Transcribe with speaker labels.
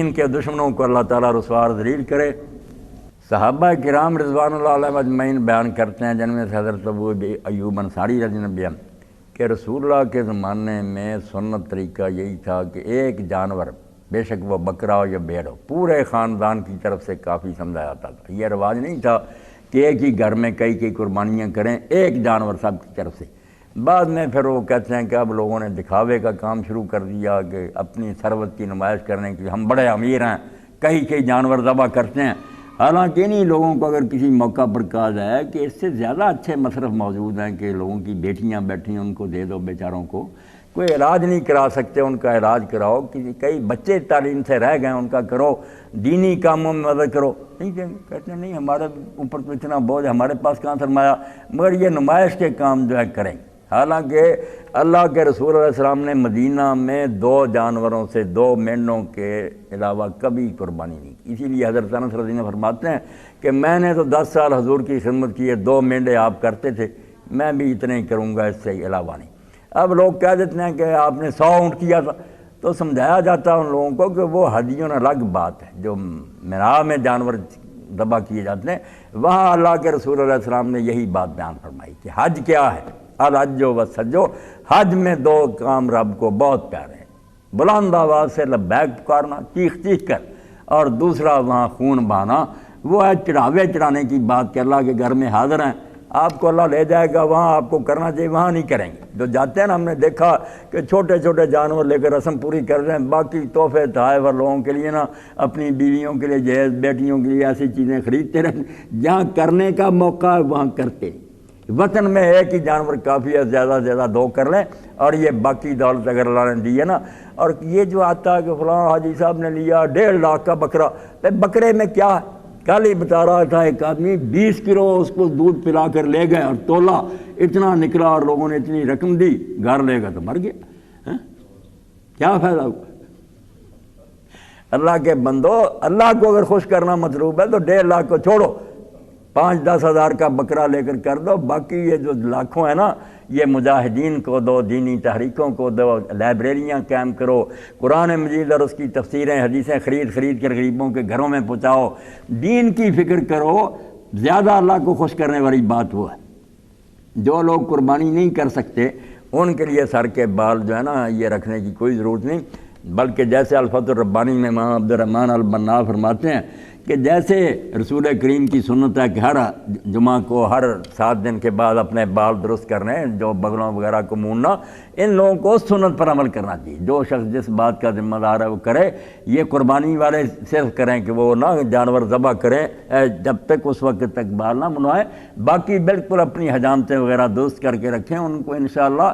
Speaker 1: ان کے دشمنوں کو اللہ تعالیٰ رسوا اور ذلیل کرے۔ صحابہ کرام رضوان اللہ علیہ اجمعین بیان کرتے ہیں، جن میں سے حضرت ابو ایوب انصاری رضی اللہ عنہ کہ رسول اللہ کے زمانے میں سنت طریقہ یہی تھا کہ ایک جانور، بے شک وہ بکرا ہو یا بھیڑ ہو، پورے خاندان کی طرف سے کافی سمجھا جاتا تھا۔ یہ رواج نہیں تھا کہ ایک ہی گھر میں کئی قربانیاں کریں، ایک جانور سب کی طرف سے۔ بعد میں پھر وہ کہتے ہیں کہ اب لوگوں نے دکھاوے کا کام شروع کر دیا کہ اپنی ثروت کی نمائش کرنے کے لیے ہم بڑے امیر ہیں، کئی جانور ذبح کرتے ہیں۔ حالانکہ انہی لوگوں کو اگر کسی موقع پر کہا جائے کہ اس سے زیادہ اچھے مصرف موجود ہیں کہ لوگوں کی بیٹیاں بیٹھی ہیں ان کو دے دو بیچاروں کو، کوئی علاج نہیں کرا سکتے ان کا علاج کراؤ، کئی بچے تعلیم سے رہ گئے ان کا کرو، دینی کاموں میں مدد کرو، نہیں کہتے ہیں نہیں ہمارے اوپر تو اتنا بوجھ، ہمارے پاس کہاں سرمایہ، مگر یہ نمائش کے کام جو ہے کریں۔ حالانکہ اللہ کے رسول علیہ السلام نے مدینہ میں 2 جانوروں سے 2 مینڈوں کے علاوہ کبھی قربانی نہیں کی۔ اسی لیے حضرت انس رضی اللہ عنہ فرماتے ہیں کہ میں نے تو 10 سال حضور کی خدمت کی ہے، 2 مینڈے آپ کرتے تھے، میں بھی اتنے ہی کروں گا، اس سے علاوہ نہیں۔ اب لوگ کہہ دیتے ہیں کہ آپ نے 100 اونٹ کیا تھا، تو سمجھایا جاتا ہے ان لوگوں کو کہ وہ ہدیوں الگ بات ہے، جو میراث میں جانور ذبح کیے جاتے ہیں وہاں اللہ کے رسول علیہ السلام نے یہی بات بیان فرمائی کہ حج کیا ہے، الحج وسجو، حج میں 2 کام رب کو بہت پیارے ہیں، بلند آواز سے لبیک پکارنا چیخ کر، اور دوسرا وہاں خون بہانا، وہ ہے چڑھاوے چڑھانے کی بات کہ اللہ کے گھر میں حاضر ہیں، آپ کو اللہ لے جائے گا وہاں آپ کو کرنا چاہیے، وہاں نہیں کریں گے۔ جو جاتے ہیں نا، ہم نے دیکھا کہ چھوٹے جانور لے کر رسم پوری کر رہے ہیں، باقی تحفے تحائف اور لوگوں کے لیے نا، اپنی بیویوں کے لیے جہیز، بیٹیوں کے لیے ایسی چیزیں خریدتے رہتے، جہاں کرنے کا موقع ہے وہاں کرتے۔ وطن میں ایک ہی جانور کافی ہے، زیادہ سے زیادہ 2 کر لیں، اور یہ باقی دولت اگر اللہ نے دی ہے نا، اور یہ جو آتا ہے کہ فلاں حاجی صاحب نے لیا 1.5 لاکھ کا بکرا، بکرے میں کیا ہے؟ کل ہی بتا رہا تھا ایک آدمی 20 کلو اس کو دودھ پلا کر لے گئے اور تولا، اتنا نکلا اور لوگوں نے اتنی رقم دی، گھر لے گا تو مر گیا، کیا فائدہ ہوا؟ اللہ کے بندو، اللہ کو اگر خوش کرنا مطلوب ہے تو 1.5 لاکھ کو چھوڑو، 5-10 ہزار کا بکرا لے کر دو، باقی یہ جو لاکھوں ہے نا، یہ مجاہدین کو دو، دینی تحریکوں کو دو، لائبریریاں قائم کرو، قرآن مجید اور اس کی تفسیریں حدیثیں خرید کر غریبوں کے گھروں میں پہنچاؤ، دین کی فکر کرو۔ زیادہ اللہ کو خوش کرنے والی بات وہ ہے۔ جو لوگ قربانی نہیں کر سکتے ان کے لیے سر کے بال جو ہے نا یہ رکھنے کی کوئی ضرورت نہیں، بلکہ جیسے الفتح الربانی میں امام عبدالرحمن البنا فرماتے ہیں کہ جیسے رسول کریم کی سنت ہے کہ ہر جمعہ کو ہر 7 دن کے بعد اپنے بال درست کرنے، جو بغلوں وغیرہ کو موننا، ان لوگوں کو سنت پر عمل کرنا چاہیے۔ جو شخص جس بات کا ذمہ دار ہے وہ کرے، یہ قربانی والے صرف کریں کہ وہ نہ جانور ذبح کریں جب تک اس وقت تک بال نہ منوائیں، باقی بالکل اپنی حجامتیں وغیرہ درست کر کے رکھیں، ان کو انشاءاللہ